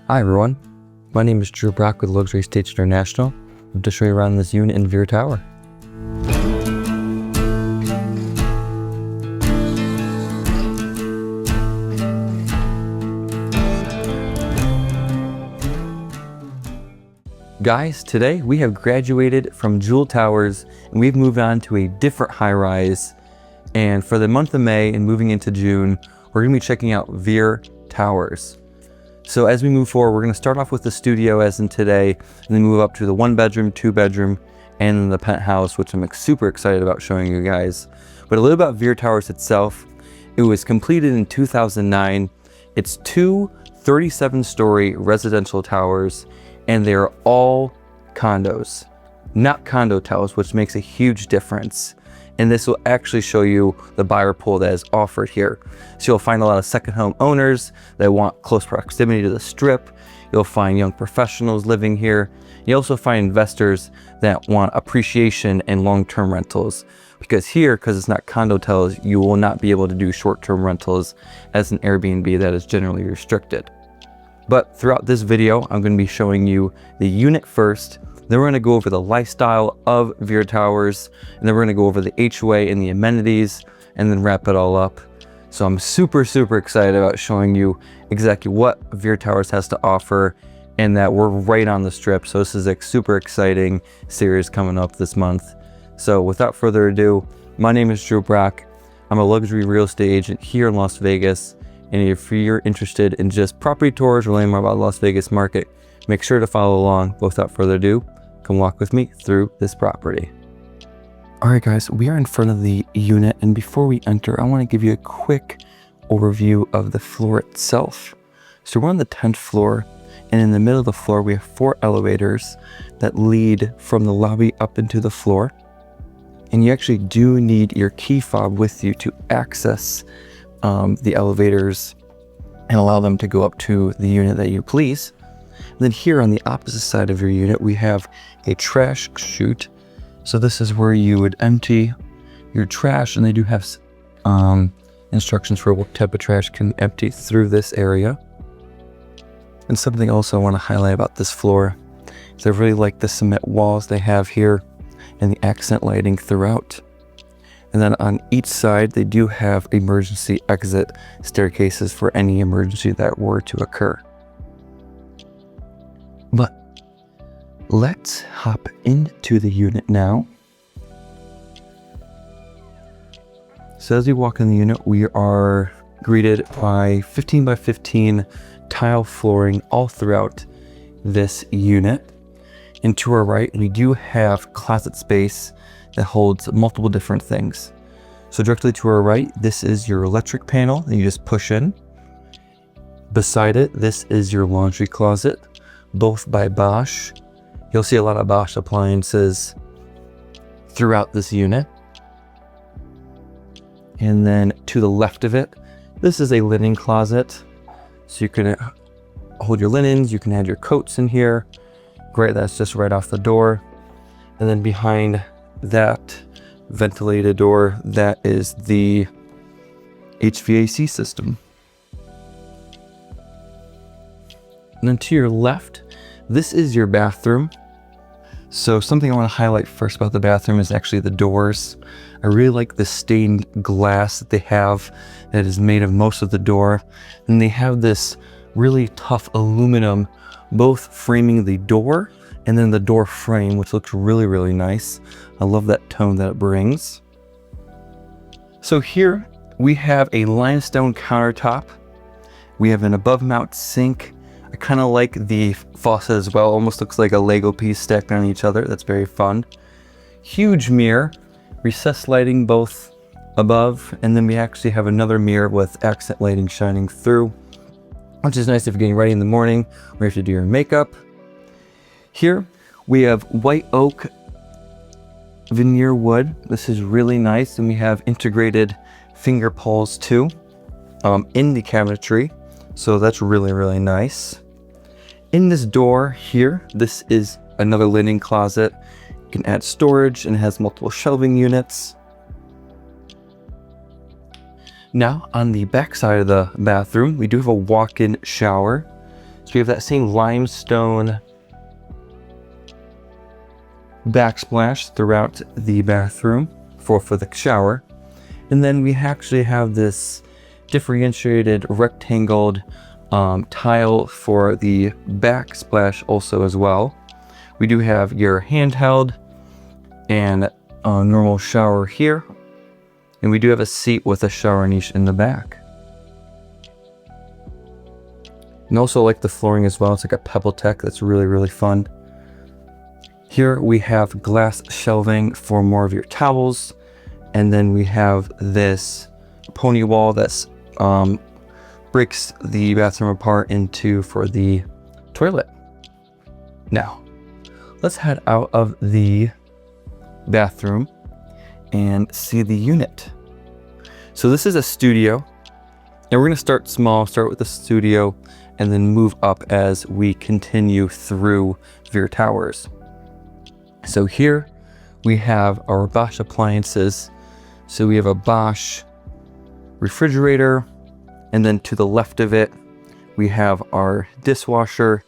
Hi everyone, my name is Drew Brock with Luxury Estates International. I'm going to show you around this unit in Veer Tower. Guys, today we have graduated from Jewel Towers and we've moved on to a different high-rise. And for the month of May and moving into June, we're going to be checking out Veer Towers. So as we move forward, we're going to start off with the studio as in today, and then move up to the 1-bedroom, 2-bedroom, and then the penthouse, which I'm super excited about showing you guys. But a little about Veer Towers itself. It was completed in 2009. It's two 37-story residential towers, and they are all condos, not condo towers, which makes a huge difference. And this will actually show you the buyer pool that is offered here. So you'll find a lot of second home owners that want close proximity to the strip. You'll find young professionals living here. You also find investors that want appreciation and long-term rentals. Because it's not condo towers, you will not be able to do short-term rentals as an Airbnb that is generally restricted. But throughout this video, I'm going to be showing you the unit first. Then we're going to go over the lifestyle of Veer Towers, and then we're going to go over the HOA and the amenities, and then wrap it all up. So I'm super excited about showing you exactly what Veer Towers has to offer, and that we're right on the strip. So this is a super exciting series coming up this month. So without further ado, my name is Drew Brock. I'm a luxury real estate agent here in Las Vegas. And if you're interested in just property tours or learning more about the Las Vegas market, make sure to follow along. But without further ado, come walk with me through this property. All right, guys, we are in front of the unit. And before we enter, I want to give you a quick overview of the floor itself. So we're on the 10th floor, and in the middle of the floor, we have 4 elevators that lead from the lobby up into the floor. And you actually do need your key fob with you to access the elevators and allow them to go up to the unit that you please. And then here on the opposite side of your unit, we have a trash chute. So this is where you would empty your trash, and they do have instructions for what type of trash can empty through this area. And something also I want to highlight about this floor is I really like the cement walls they have here and the accent lighting throughout. And then on each side, they do have emergency exit staircases for any emergency that were to occur. But let's hop into the unit now. So as we walk in the unit, we are greeted by 15 by 15 tile flooring all throughout this unit. And to our right, we do have closet space that holds multiple different things. So directly to our right, this is your electric panel that you just push in. Beside it, this is your laundry closet, both by Bosch. You'll see a lot of Bosch appliances throughout this unit. And then to the left of it, this is a linen closet. So you can hold your linens, you can add your coats in here. Great, that's just right off the door. And then behind that ventilated door, that is the HVAC system. And then to your left, this is your bathroom. So something I want to highlight first about the bathroom is actually the doors. I really like the stained glass that they have that is made of most of the door. And they have this really tough aluminum, both framing the door and then the door frame, which looks really nice. I love that tone that it brings. So here we have a limestone countertop. We have an above mount sink. I kind of like the faucet as well. Almost looks like a Lego piece stacked on each other. That's very fun. Huge mirror, recessed lighting both above, and then we actually have another mirror with accent lighting shining through, which is nice if you're getting ready in the morning or you have to do your makeup. Here we have white oak veneer wood. This is really nice, and we have integrated finger pulls too in the cabinetry, so that's really nice. In this door here, this is another linen closet. You can add storage, and it has multiple shelving units. Now on the back side of the bathroom, we do have a walk-in shower. So we have that same limestone backsplash throughout the bathroom for the shower. And then we actually have this differentiated rectangled tile for the backsplash also as well. We do have your handheld and a normal shower here. And we do have a seat with a shower niche in the back. And also like the flooring as well. It's like a pebble tech that's really, really fun. Here we have glass shelving for more of your towels. And then we have this pony wall that's breaks the bathroom apart into for the toilet. Now, let's head out of the bathroom and see the unit. So this is a studio, and we're gonna start small, start with the studio, and then move up as we continue through Veer Towers. So here we have our Bosch appliances. So we have a Bosch refrigerator, and then to the left of it, we have our dishwasher,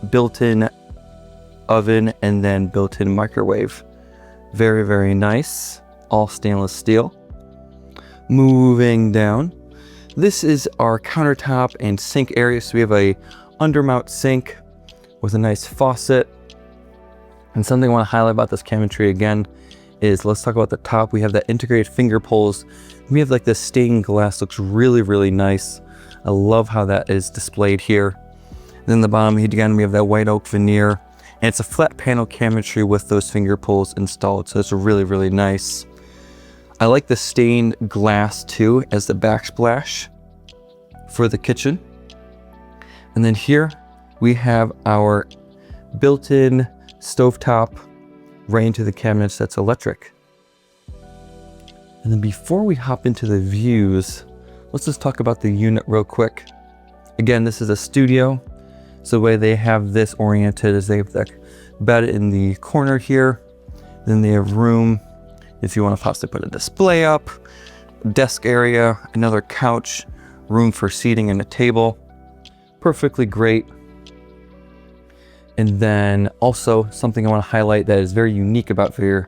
built-in oven, and then built-in microwave. Very, very nice, all stainless steel. Moving down, this is our countertop and sink area. So we have a undermount sink with a nice faucet. And something I want to highlight about this cabinetry again is, let's talk about the top. We have that integrated finger pulls. We have like this stained glass, looks really, really nice. I love how that is displayed here. And then the bottom, again, we have that white oak veneer. And it's a flat panel cabinetry with those finger pulls installed. So it's really, really nice. I like the stained glass too as the backsplash for the kitchen. And then here we have our built-in stovetop right into the cabinets that's electric. And then before we hop into the views, let's just talk about the unit real quick. Again, this is a studio. So the way they have this oriented is they have the bed in the corner here. Then they have room if you want to possibly put a display up, desk area, another couch, room for seating and a table. Perfectly great. And then also something I want to highlight that is very unique about Veer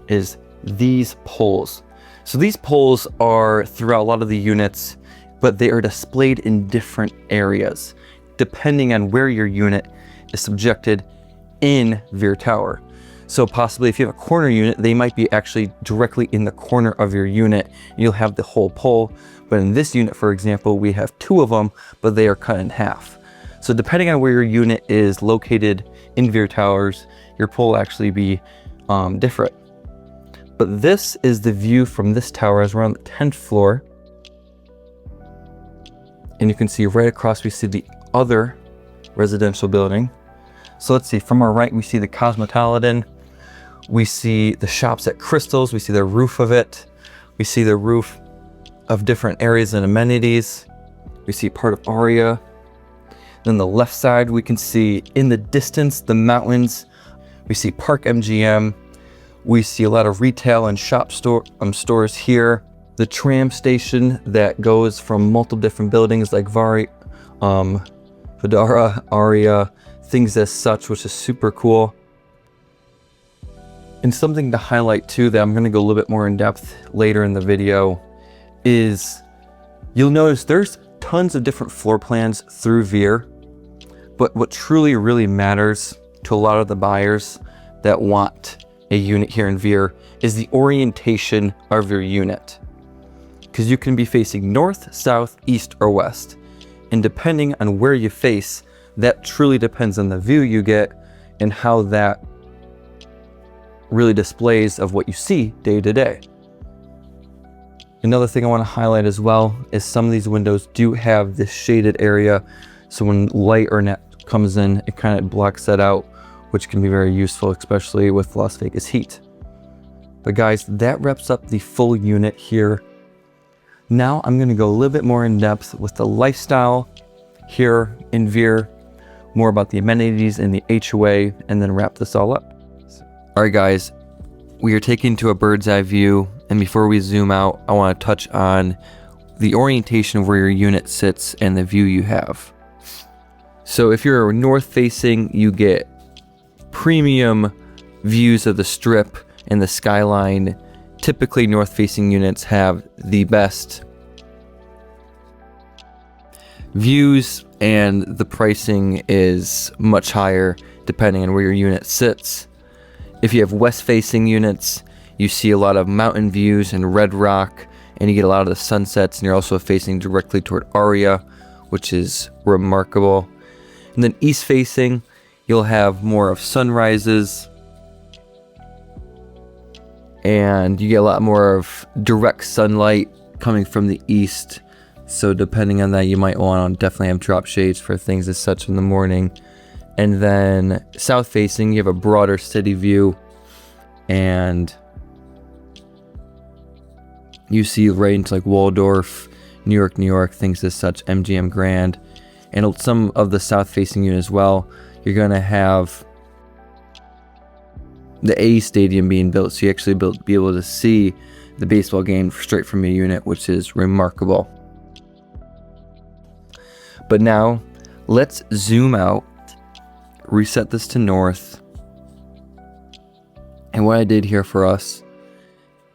is these poles. So these poles are throughout a lot of the units, but they are displayed in different areas, depending on where your unit is subjected in Veer Tower. So possibly if you have a corner unit, they might be actually directly in the corner of your unit. You'll have the whole pole. But in this unit, for example, we have two of them, but they are cut in half. So depending on where your unit is located in Veer Towers, your pole will actually be different. But this is the view from this tower as we're on the 10th floor. And you can see right across, we see the other residential building. So let's see, from our right, we see the Cosmopolitan. We see the shops at Crystals. We see the roof of it. We see the roof of different areas and amenities. We see part of Aria. Then the left side, we can see in the distance, the mountains. We see Park MGM. We see a lot of retail and shop stores here. The tram station that goes from multiple different buildings like Vidara, Aria, things as such, which is super cool. And something to highlight too that I'm going to go a little bit more in depth later in the video is you'll notice there's tons of different floor plans through Veer, but what truly really matters to a lot of the buyers that want a unit here in Veer is the orientation of your unit. Because you can be facing north, south, east, or west. And depending on where you face, that truly depends on the view you get and how that really displays of what you see day to day. Another thing I want to highlight as well is some of these windows do have this shaded area. So when light or net comes in, it kind of blocks that out, which can be very useful, especially with Las Vegas heat. But guys, that wraps up the full unit here. Now I'm going to go a little bit more in depth with the lifestyle here in Veer, more about the amenities and the HOA, and then wrap this all up. All right, guys, we are taking to a bird's eye view. And before we zoom out, I want to touch on the orientation of where your unit sits and the view you have. So if you're north facing, you get premium views of the strip and the skyline. Typically north facing units have the best views, and the pricing is much higher depending on where your unit sits. If you have west facing units, you see a lot of mountain views and red rock, and you get a lot of the sunsets, and you're also facing directly toward Aria, which is remarkable. And then east facing, you'll have more of sunrises, and you get a lot more of direct sunlight coming from the east. So depending on that, you might want to definitely have drop shades for things as such in the morning. And then south facing, you have a broader city view, and you see right into like Waldorf, New York, things as such, MGM Grand. And some of the south facing unit as well, you're going to have the A Stadium being built, so you actually be able to see the baseball game straight from your unit, which is remarkable. But now let's zoom out, reset this to north. And what I did here for us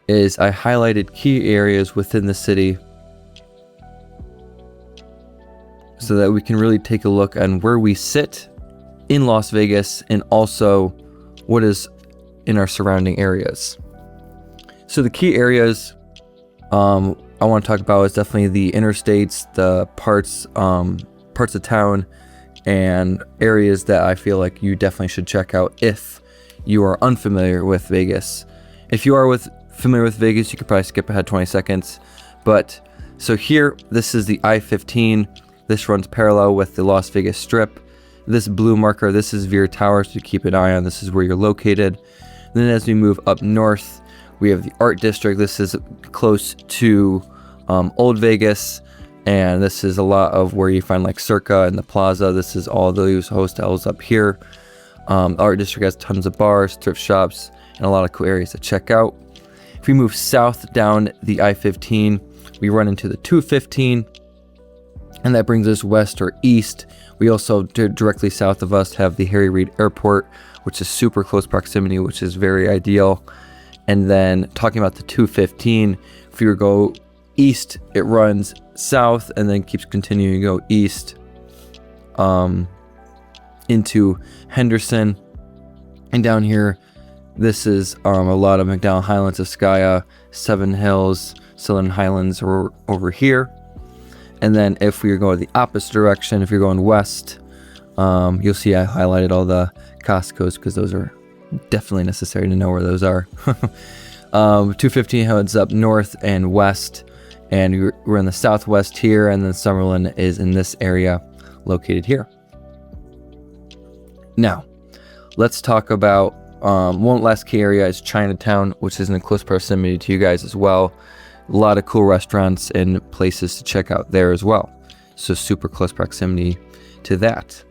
is I highlighted key areas within the city so that we can really take a look on where we sit in Las Vegas and also what is in our surrounding areas. So the key areas I want to talk about is definitely the interstates, the parts of town, and areas that I feel like you definitely should check out if you are unfamiliar with Vegas. If you are familiar with Vegas, you could probably skip ahead 20 seconds. But so here, this is the I-15. This runs parallel with the Las Vegas Strip. This blue marker, this is Veer Towers to keep an eye on. This is where you're located. And then as we move up north, we have the Art District. This is close to Old Vegas, and this is a lot of where you find like Circa and the Plaza. This is all those hotels up here. Art District has tons of bars, thrift shops, and a lot of cool areas to check out. If we move south down the I-15, we run into the 215, and that brings us west or east. We also, directly south of us, have the Harry Reid Airport, which is super close proximity, which is very ideal. And then talking about the 215, if you go east, it runs south and then keeps continuing to go east into Henderson. And down here, this is a lot of McDowell Highlands, Askaya, Seven Hills, Southern Highlands are over here. And then if we go the opposite direction, if you're going west, you'll see I highlighted all the Costco's because those are definitely necessary to know where those are. 215 heads up north and west, and we're in the southwest here, and then Summerlin is in this area located here. Now, let's talk about one last key area is Chinatown, which is in close proximity to you guys as well. A lot of cool restaurants and places to check out there as well. So super close proximity to that.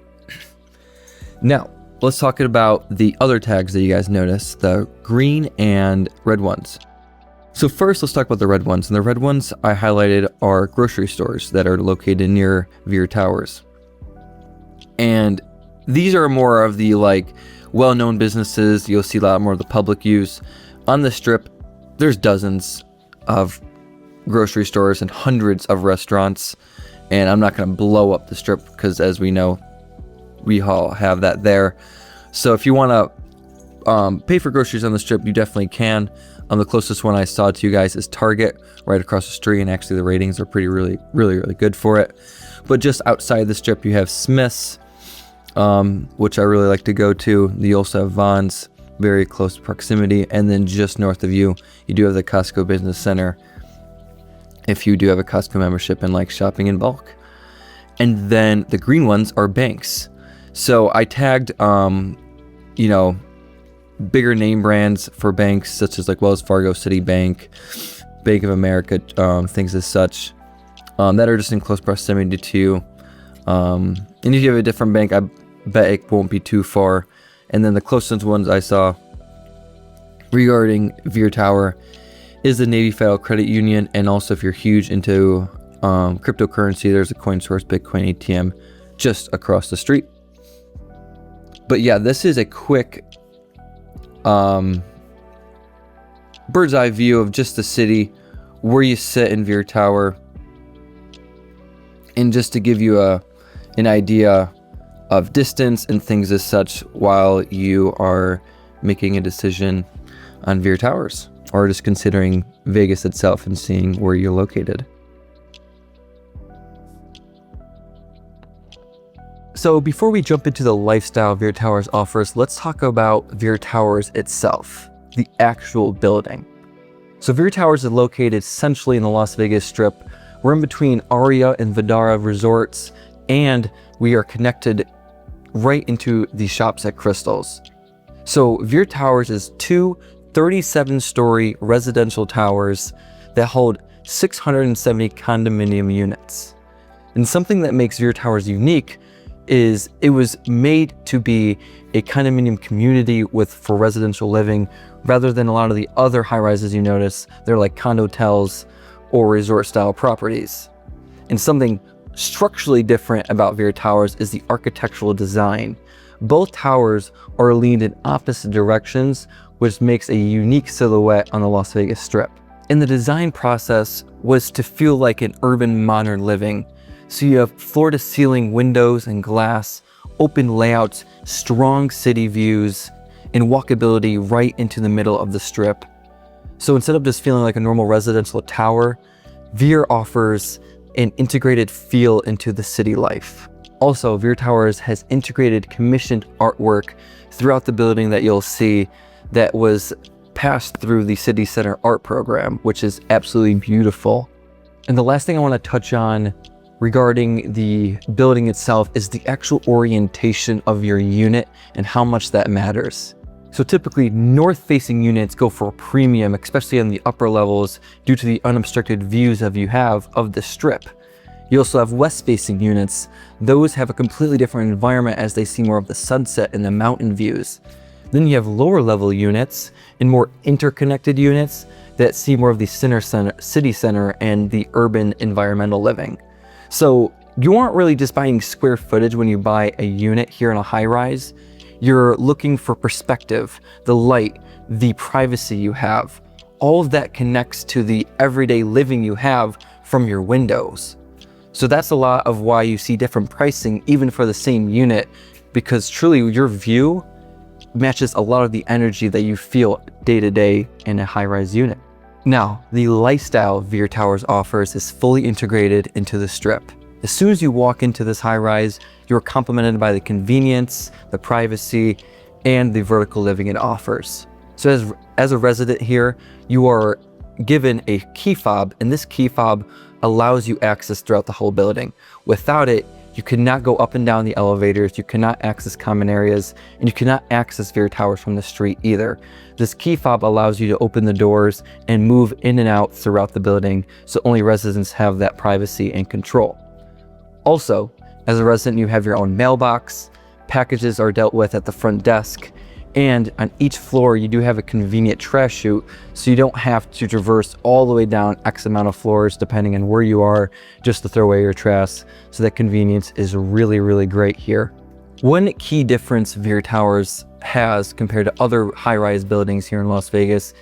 Now, let's talk about the other tags that you guys notice, the green and red ones. So first, let's talk about the red ones. And the red ones I highlighted are grocery stores that are located near Veer Towers. And these are more of the like well-known businesses. You'll see a lot more of the public use. On the strip, there's dozens of grocery stores and hundreds of restaurants. And I'm not going to blow up the strip because, as we know, we all have that there. So if you want to pay for groceries on the strip, you definitely can. The closest one I saw to you guys is Target, right across the street, and actually the ratings are really good for it. But just outside the strip, you have Smith's, which I really like to go to. You also have Vons, very close proximity, and then just north of you, you do have the Costco Business Center, if you do have a Costco membership and like shopping in bulk. And then the green ones are banks. So I tagged, bigger name brands for banks, such as like Wells Fargo, Citibank, Bank of America, things as such, that are just in close proximity to you. And if you have a different bank, I bet it won't be too far. And then the closest ones I saw regarding Veer Tower is the Navy Federal Credit Union. And also if you're huge into cryptocurrency, there's a CoinSource Bitcoin ATM just across the street. But yeah, this is a quick bird's eye view of just the city, where you sit in Veer Tower, and just to give you an idea of distance and things as such while you are making a decision on Veer Towers, or just considering Vegas itself and seeing where you're located. So before we jump into the lifestyle Veer Towers offers, let's talk about Veer Towers itself, the actual building. So Veer Towers is located centrally in the Las Vegas Strip. We're in between Aria and Vdara resorts, and we are connected right into the shops at Crystals. So Veer Towers is two 37-story residential towers that hold 670 condominium units. And something that makes Veer Towers unique is it was made to be a condominium community for residential living, rather than a lot of the other high-rises you notice. They're like condotels or resort-style properties. And something structurally different about Veer Towers is the architectural design. Both towers are leaned in opposite directions, which makes a unique silhouette on the Las Vegas Strip. And the design process was to feel like an urban modern living. So you have floor-to-ceiling windows and glass, open layouts, strong city views, and walkability right into the middle of the Strip. So instead of just feeling like a normal residential tower, Veer offers an integrated feel into the city life. Also, Veer Towers has integrated commissioned artwork throughout the building that you'll see that was passed through the CityCenter art program, which is absolutely beautiful. And the last thing I want to touch on regarding the building itself is the actual orientation of your unit and how much that matters. So typically, north-facing units go for a premium, especially on the upper levels, due to the unobstructed views you have of the Strip. You also have west-facing units. Those have a completely different environment as they see more of the sunset and the mountain views. Then you have lower-level units and more interconnected units that see more of the city center and the urban environmental living. So you aren't really just buying square footage when you buy a unit here in a high-rise. You're looking for perspective, the light, the privacy you have. All of that connects to the everyday living you have from your windows. So that's a lot of why you see different pricing even for the same unit, because truly your view matches a lot of the energy that you feel day to day in a high-rise unit. Now, the lifestyle Veer Towers offers is fully integrated into the Strip. As soon as you walk into this high-rise, you're complimented by the convenience, the privacy, and the vertical living it offers. So as a resident here, you are given a key fob, and this key fob allows you access throughout the whole building. Without it, you cannot go up and down the elevators, you cannot access common areas, and you cannot access Veer Towers from the street either. This key fob allows you to open the doors and move in and out throughout the building, so only residents have that privacy and control. Also, as a resident, you have your own mailbox, packages are dealt with at the front desk, and on each floor you do have a convenient trash chute, so you don't have to traverse all the way down X amount of floors depending on where you are just to throw away your trash. So that convenience is really, really great here. One key difference Veer Towers has compared to other high-rise buildings here in Las Vegas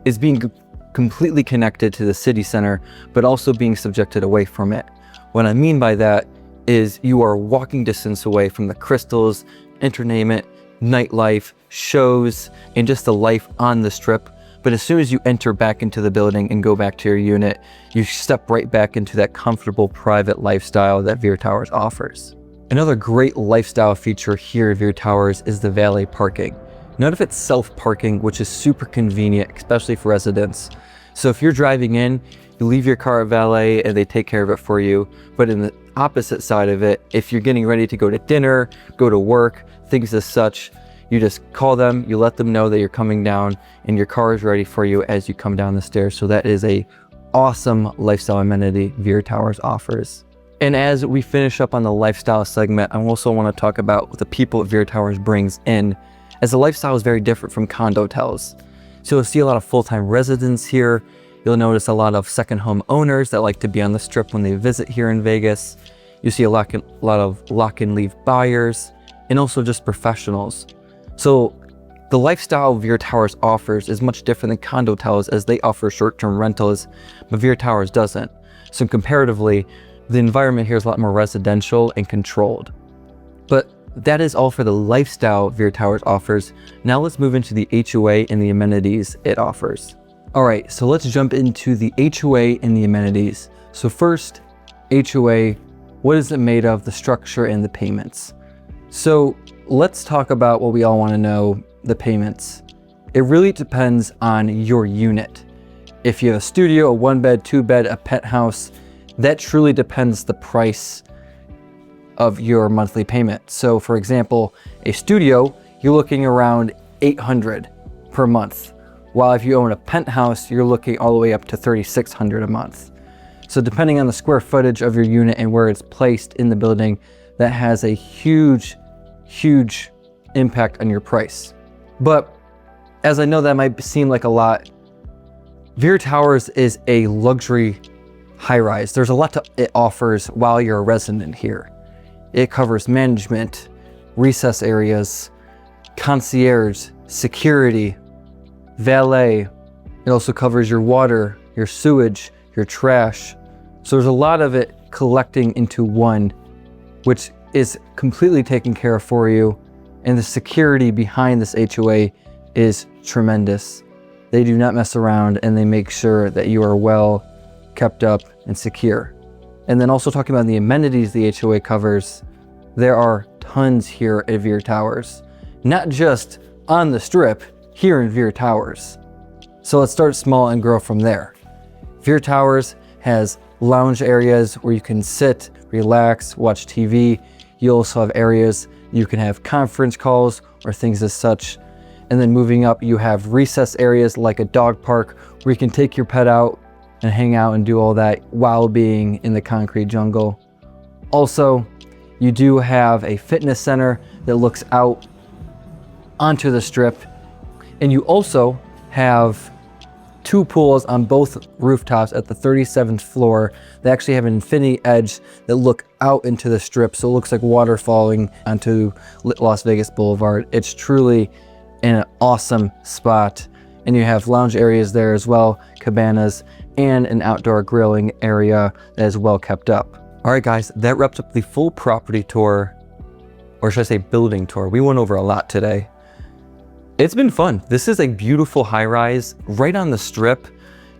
is being completely connected to the city center, but also being subjected away from it. What I mean by that is you are walking distance away from the Crystals, entertainment, nightlife, shows, and just the life on the Strip. But as soon as you enter back into the building and go back to your unit, you step right back into that comfortable private lifestyle that Veer Towers offers. Another great lifestyle feature here at Veer Towers is the valet parking. None of it's self-parking, which is super convenient, especially for residents. So if you're driving in, you leave your car at valet and they take care of it for you. But in the opposite side of it, if you're getting ready to go to dinner, go to work, things as such, you just call them, you let them know that you're coming down, and your car is ready for you as you come down the stairs. So that is a awesome lifestyle amenity Veer Towers offers. And as we finish up on the lifestyle segment, I also want to talk about what the people at Veer Towers brings in, as the lifestyle is very different from condo hotels. So you'll see a lot of full-time residents here. You'll notice a lot of second home owners that like to be on the Strip when they visit here in Vegas. You see a lot of lock and leave buyers, and also just professionals. So the lifestyle Veer Towers offers is much different than condo towers, as they offer short-term rentals, but Veer Towers doesn't. So comparatively, the environment here is a lot more residential and controlled. But that is all for the lifestyle Veer Towers offers. Now let's move into the HOA and the amenities it offers. All right, so let's jump into the HOA and the amenities. So first, HOA, what is it made of, the structure and the payments? So let's talk about what we all want to know, the payments. It really depends on your unit. If you have a studio, a 1-bed, 2-bed, a penthouse, that truly depends the price of your monthly payment. So for example, a studio, you're looking around $800 per month. While if you own a penthouse, you're looking all the way up to $3,600 a month. So depending on the square footage of your unit and where it's placed in the building, that has a huge, huge impact on your price. But as I know that might seem like a lot, Veer Towers is a luxury high-rise. There's a lot it offers while you're a resident here. It covers management, recess areas, concierge, security, valet. It also covers your water, your sewage, your trash. So there's a lot of it collecting into one, which is completely taken care of for you. And the security behind this HOA is tremendous. They do not mess around, and they make sure that you are well kept up and secure. And then also talking about the amenities the HOA covers, there are tons here at Veer Towers, not just on the strip, here in Veer Towers. So let's start small and grow from there. Veer Towers has lounge areas where you can sit, relax, watch TV. You also have areas you can have conference calls or things as such. And then moving up, you have recess areas like a dog park where you can take your pet out and hang out and do all that while being in the concrete jungle. Also, you do have a fitness center that looks out onto the strip. And you also have 2 pools on both rooftops at the 37th floor. They actually have an infinity edge that look out into the strip, so it looks like water falling onto Las Vegas Boulevard. It's truly an awesome spot. And you have lounge areas there as well, cabanas, and an outdoor grilling area that is well kept up. All right, guys, that wraps up the full property tour, or should I say building tour. We went over a lot today. It's been fun. This is a beautiful high-rise right on the strip.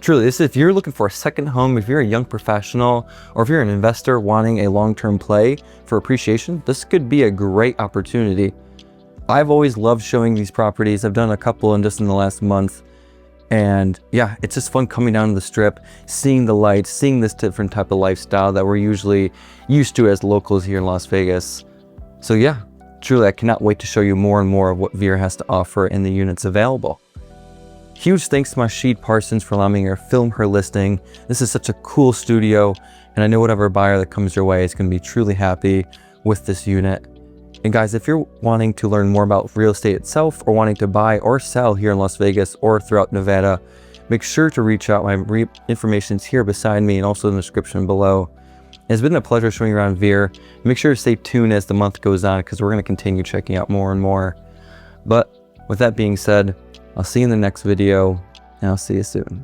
Truly, this is, if you're looking for a second home, if you're a young professional, or if you're an investor wanting a long-term play for appreciation, this could be a great opportunity. I've always loved showing these properties. I've done a couple just in the last month. And yeah, it's just fun coming down to the strip, seeing the lights, seeing this different type of lifestyle that we're usually used to as locals here in Las Vegas. So yeah. Truly, I cannot wait to show you more and more of what Veer has to offer in the units available. Huge thanks to my Sheed Parsons for allowing me to film her listing. This is such a cool studio, and I know whatever buyer that comes your way is going to be truly happy with this unit. And guys, if you're wanting to learn more about real estate itself, or wanting to buy or sell here in Las Vegas or throughout Nevada, make sure to reach out. My information is here beside me and also in the description below. It's been a pleasure showing you around Veer. Make sure to stay tuned as the month goes on, because we're going to continue checking out more and more. But with that being said, I'll see you in the next video, and I'll see you soon.